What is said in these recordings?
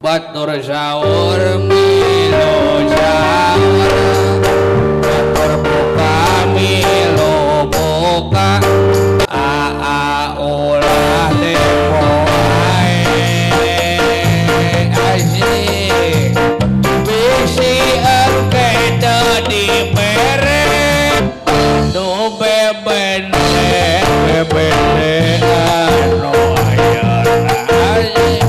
batur sahur milu sahur batur buka milu buka ulah tempo asik bisi engke di mere nu bebene anu ayeuna asik.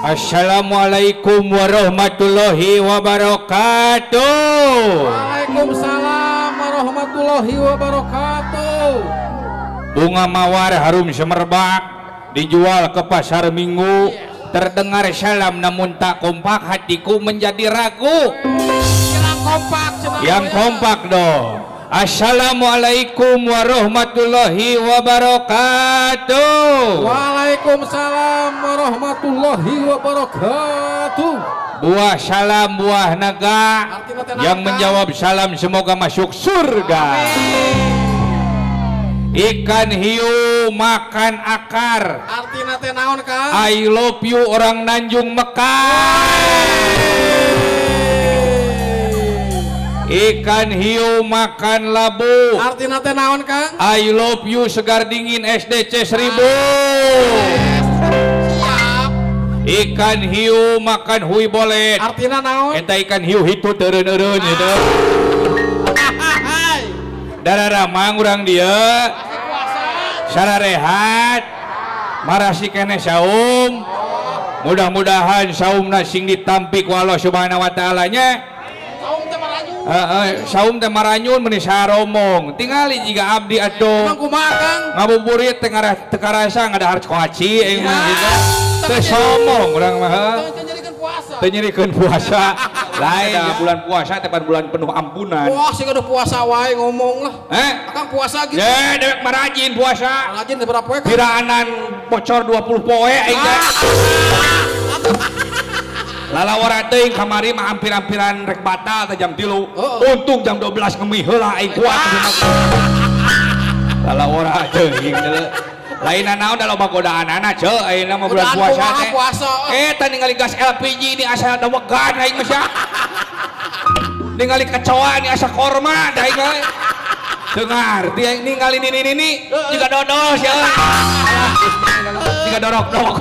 Assalamualaikum warahmatullahi wabarakatuh. Waalaikumsalam warahmatullahi wabarakatuh. Bunga mawar harum semerbak dijual ke pasar Minggu. Terdengar salam namun tak kompak, hatiku menjadi ragu. Yang kompak dong. Assalamualaikum warahmatullahi wabarakatuh. Waalaikumsalam warahmatullahi wabarakatuh. Buah salam buah naga yang menjawab salam semoga masuk surga. Ikan hiu makan akar. Artina teh naon Kang? I love you orang Nanjung Mekar. Ikan hiu makan labu. Artina teh naon Kang? I love you segar dingin SDC 1000. Siap. Ikan hiu makan hui bolet. Artina naon? Eta ikan hiu hitu teureun-eureun gitu. Darah mang urang dia. Sararehat. Marasi kene saum. Mudah-mudahan saumna sing ditampik ku Allah Subhanahu wa taala nya. Saum teh maranyun meuni saromong tingali jiga abdi atuh Mang kumaha Kang? ngabuburit teh karasa ngadahar koaci aing mah gitu teh somong urang mah teh nyerikeun puasa lain bulan puasa teh bulan penuh ampunan. Wah sih udah puasa wae ngomong lah. Akang puasa gitu. Ya dewek marajin puasa. Rajin berapa poe? Kiraanan bocor 20 poe aing teh. Lalawara teuing kamari mah hampir-hampiran rek batal teh jam 3. Untung jam 12 ngemih heula aing kuat. Lalawara teuing lain naon da loba godaanana ceu ayeuna mah bulan puasa teh. Eta ningali gas LPG ini asa dawegan aing mah sia. Ningali kecoa ini asa korma da aing we. Teu ngarti aing ningali nini juga dodos ya. Juga dorok-dorok.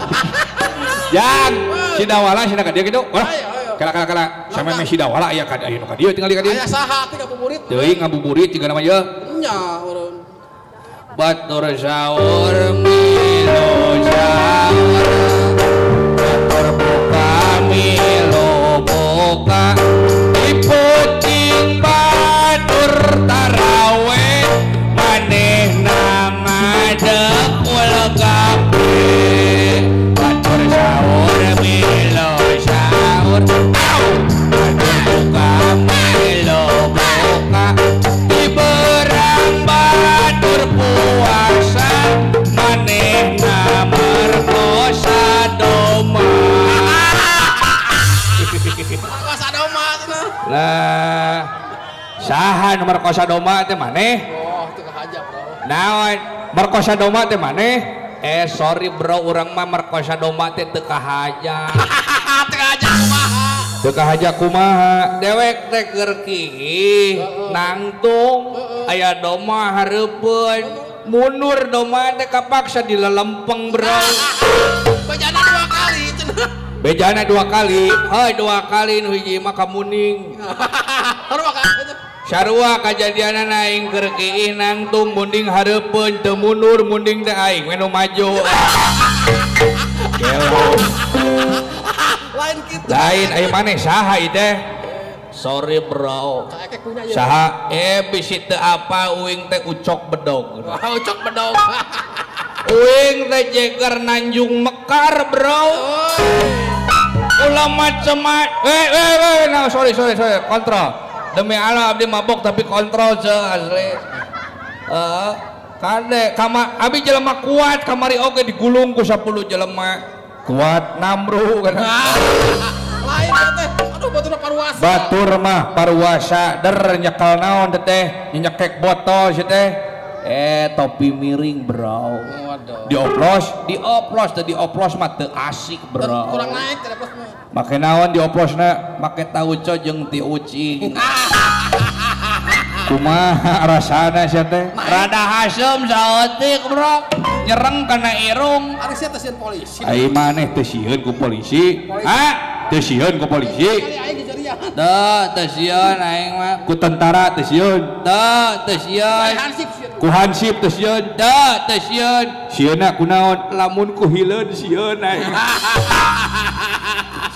Yang sidawala sina ka dieu kitu. Wah. Kala sampe me sidawala aya ka ayeuna ka dieu tinggal di ka dieu. Aya saha teh ngabuburit? Teuing ngabuburit jiga nama ieu. Nya urang. Batur sahur milu sahur batur buka milu buka diputing batur taraweh manehna ngadekul gape batur sahur milu sahur batur buka milu buka diberang batur puasa manehna merkosa doma. Merkosa doma cenah. Lah saha nu merkosa doma teh maneh? Oh, teu kahajab bro. Naon merkosa doma teh maneh? Sorry bro, urang mah merkosa doma teh teu kahajab. Teu kahajab kumaha? Teu kahajab kumaha? Dewek teh keur kihih nangtung aya doma hareupeun. Mundur doma teh kapaksa dilelempeng bro. Bejana 2 kali cenah. Bejana 2 kali. Heuy 2 kali nu hiji mah kamuning. Harua kali. Sarua kajadianan aing keur kiih nangtung munding hareupeun teu mundur munding teh aing we nu maju. Gelo. Lain kitu. Lain aya maneh saha ieu teh? sorry bro. Kayak punya ya. Saha bisi teu apa uing teh ucok bedog. Ucok bedog. Uing teh jeger Nanjung Mekar bro. Ulah macam-macam. Nah, sorry kontrol. Demi Allah abdi mabok tapi kontrol ce asli. Kade kama abi jelema kuat kamari oge digulung ku 10 jelema. Kuat namru kan. Lain teh. Aduh batur paruwasa. Batur mah paruwasa der nyekel naon teh nyekek botol teh. Topi miring bro. Waduh. Dioplos mah teu asik bro. Kurang naik terus mah. Make naon dioplosna make tauco jeung ti ucing. Kumaha rasana sia teh? Rada hasem saeutik bro. Nyereng kana irung. Ari sia teh sieun polisi. Ai maneh teu sieun ku polisi. Ha? Teu sieun ku polisi. Teu sieun aing mah ku tentara teu sieun. Teu sieun. Ku hansip teu sieun. Teu sieun. Sieunna kunaon? Lamun ku hileun sieun aing.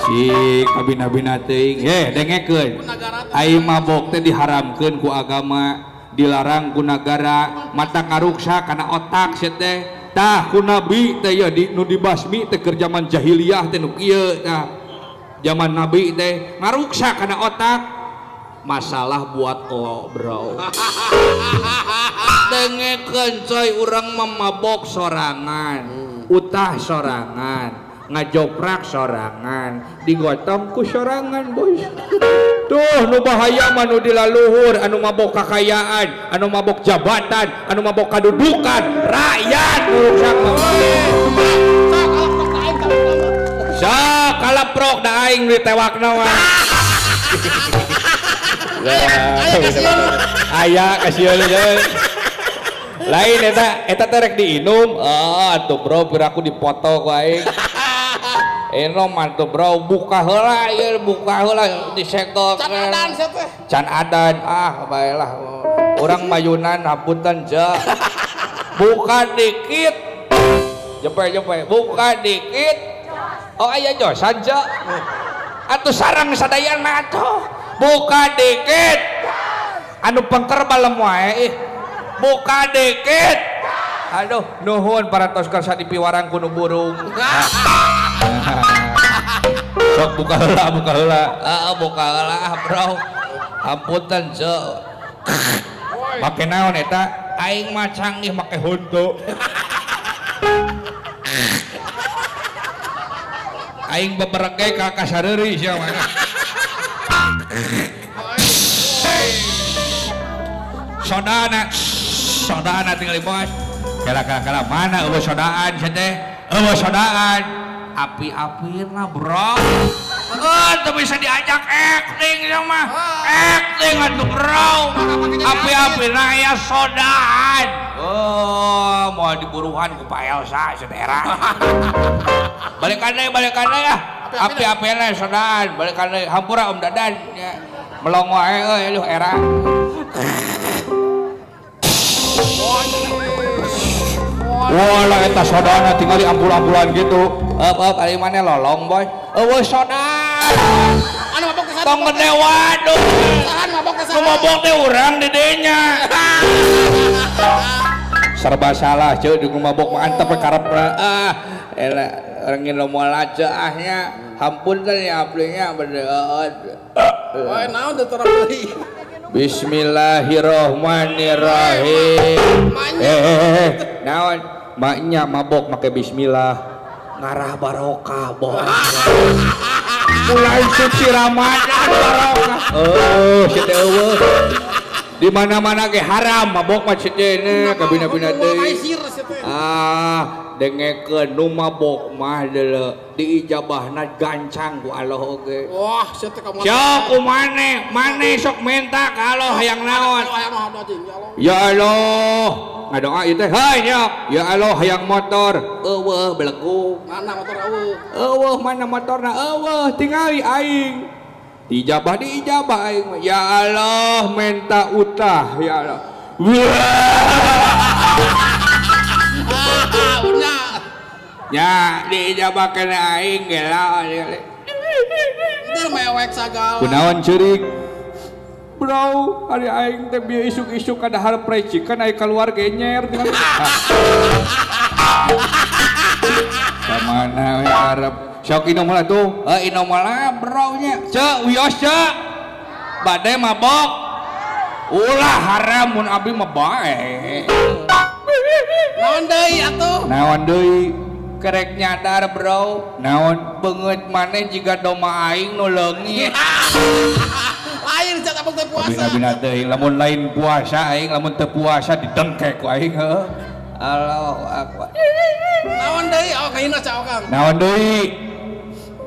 Si kabina-bina teuing dengekeun ai mabok teh diharamkeun ku agama dilarang ku nagara mata ngaruksa kana otak sia teh tah ku nabi teh ya nu dibasmi teh keur zaman jahiliyah teh nu kieu tah zaman nabi teh ngaruksa kana otak masalah buat lo bro. Dengekeun coy urang mabok sorangan utah sorangan ngajoprak sorangan digotong ku sorangan bos. Tuh nu bahaya mah nu dilaluhur anu mabok kakayaan anu mabok jabatan anu mabok kadudukan rakyat urusan sok kalaprok da aing ditewakna mah. Aya kasieun lain eta terek diinum atuh bro piraku dipoto ku aing. Eno mantu bro buka heula ieu buka heula disegel can adan baelah urang mayunan hapunten je buka dikit jepe buka dikit aya josan je atuh sareng sadayana atuh buka dikit anu pengker balem wae buka dikit aduh nuhun para toskar sadipiwarang kuno burung. Sok buka heula bro ampunten ce make naon eta aing mah canggih make honto aing beberege ka kasareuri sia mana sodana tinggal bos kala mana eueuh sodaan sia teh eueuh sodaan api-apiin lah bro. Tuh bisa diajak acting sama acting atuh bro. Api-apiin lah ya sodaan. Mau diburuhan ku Pak Elsa setera. Balikan deh ya. Api-apiin lah sodaan. Balikan deh hampura Om Dadan. Melongo lu era. Walah eta sodana tinggal di ampul-ampulan gitu. Ari mana lolong boy. Eueuh sodana. Anu mabok ke tong gede waduh. Sahan mabok ke Nu mabok teh urang dedenya. Serba salah ceu di mabok mah antep karepna. Rengin lo moal aja ahnya. Hampun teh ya aplinya bedeut. Wae naon teh terang deui. Bismillahirrahmanirrahim. Naon maknya mabok make bismillah ngarah barokah bos. Mulai suci Ramadan barokah. Situ eueuh. Di mana-mana ge haram mabok mah cenah kabina-bina teh. Dengekeun nu mabok mah deuleu diijabahna gancang ku Allah oge. Wah, sia teh kamu. Sok kumane sok minta ka Allah hayang naon? Ya Allah, ngadoa ieu teh. Hai nyok, ya Allah hayang motor. Eueuh belegu. Mana motor eueuh? Eueuh mana motorna? Eueuh tingali aing. Diijabah aing. Ya Allah minta utah ya Allah. Ya diijabah kena aing gela. Itu mewek sagal. Kunaon ceurik? bro hari aing teh bieu isuk-isuk kada hareup precikan aya keluar genyer tinggal kamana we arep sok inom lah tuh inom lah bro nya cek wios cek bade mabok ulah haram mun abdi mah bae naon deui atuh naon deui kerek nyadar bro naon beungeut maneh jiga doma aing nu leungit lain cak abang teh puasa bina teh lamun lain puasa aing lamun teu puasa didengkek ku aing heuh Allahu akbar naon deui oh kaina cak Kang naon deui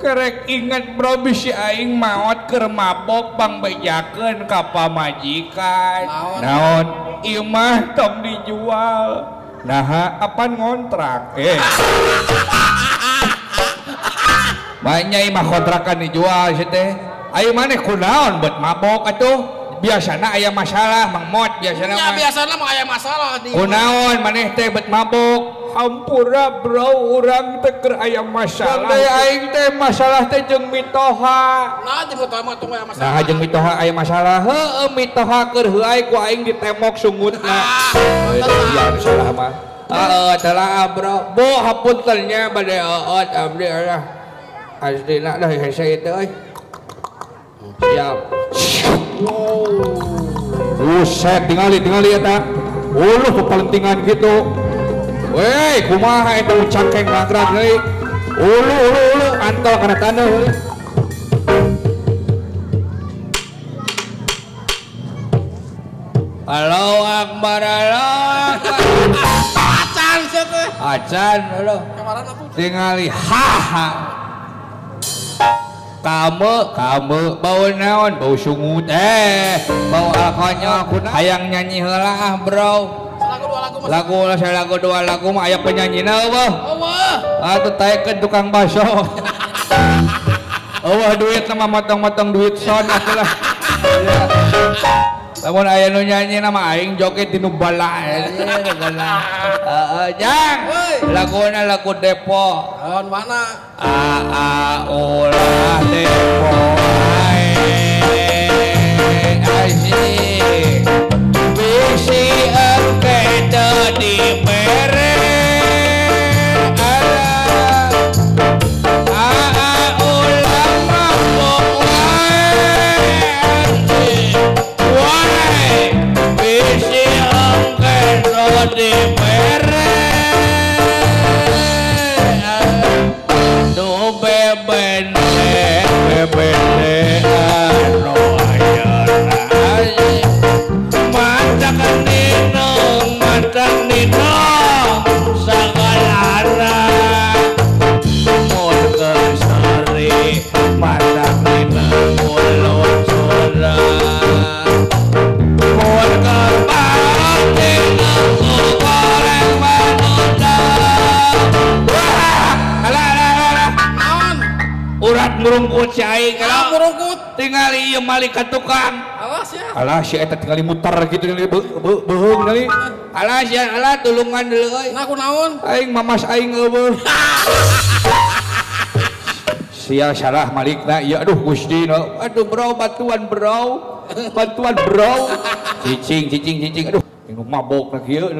kerek inget bro bisi aing maot keur mabok pangbejakeun ka pamajikan naon ieu mah tong dijual nah apan ngontrak banyak mah kontrakan dijual sih teh ayo maneh kunaon buat mabok atuh biasana aya masalah Mang Mot biasana ya biasana mah aya masalah di kunaon maneh teh buat mabok hampura bro urang teh keur aya masalah teh aing teh masalah teh jeung mitoha nah jeung mitoha mah tong aya masalah nah jeung mitoha aya masalah heueuh mitoha keur heuai ku aing ditemok sungutna iya salah mah adalah bro bu hapuntennya bade abdi lah asdina dah hese itu siap buset tingali eta pepentingan gitu weh kumaha eta cangkeng ngagrak deui ulu antol kana tanda Allahu Akbar acan sia teh acan lo tingali haha kamu bau naon bau sungut bau alkohol hayang nyanyi heula bro lagu dua lagu mah aya penyanyina eueuh atuh taekeun tukang baso eueuh duit mah motong-motong duit son atuh lah lamun aya nu nyanyi nama aing joget di nu bala jang laguna lagu Depo naon mana ulah Depo asik bisi engke teu dibere ulah mabok bisi engke teu dibere bebende anu ayeuna matak nino sagalana mun kesari matak nino ulun sura mun kebang dina goreng manunda urat murungkut si aing murungkut tingali ieu malika tukang alah si eta tingali muter gitu beheung deui alah si alah tulungan deui euy nah kunaon aing mamas aing eueuh sia salah malikna ieu aduh Gusti no aduh bro bantuan bro cicing aduh nu mabok na kieu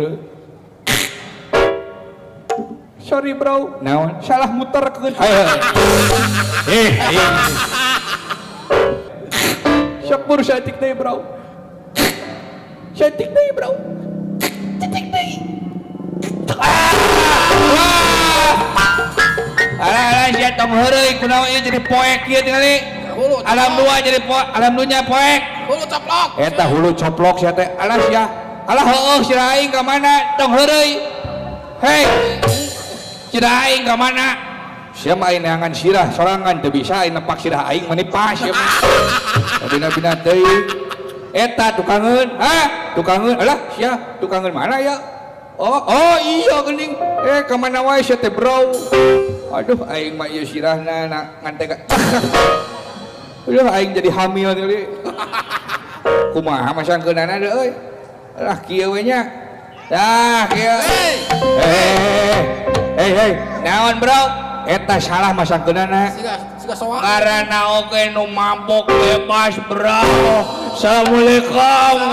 sorry bro naon salah muterkeun syukur satik deui bro satik deui alah sia tong heureuy kunaon ieu jadi poek kieu tingali alam duanya poek hulu coplok eta hulu coplok sia teh alah sia alah heueuh sira aing ka mana tong heureuy hei sirah aing ka mana sia mah aing neangan sirah sorangan teu bisa aing nepak sirah aing manipas sia mah bina-bina teuing eta tukangeun tukangeun alah sia tukangeun mana ya oh iya geuning ka mana wae sia teh bro aduh aing mah ieu sirahna ngan teh aduh aing jadi hamil deui kumaha masangkeunana deui euy lah kieu we nya dah kieu hei naon bro eta salah masangkeunana siga soal karena oge nu mabok bebas bro Assalamualaikum.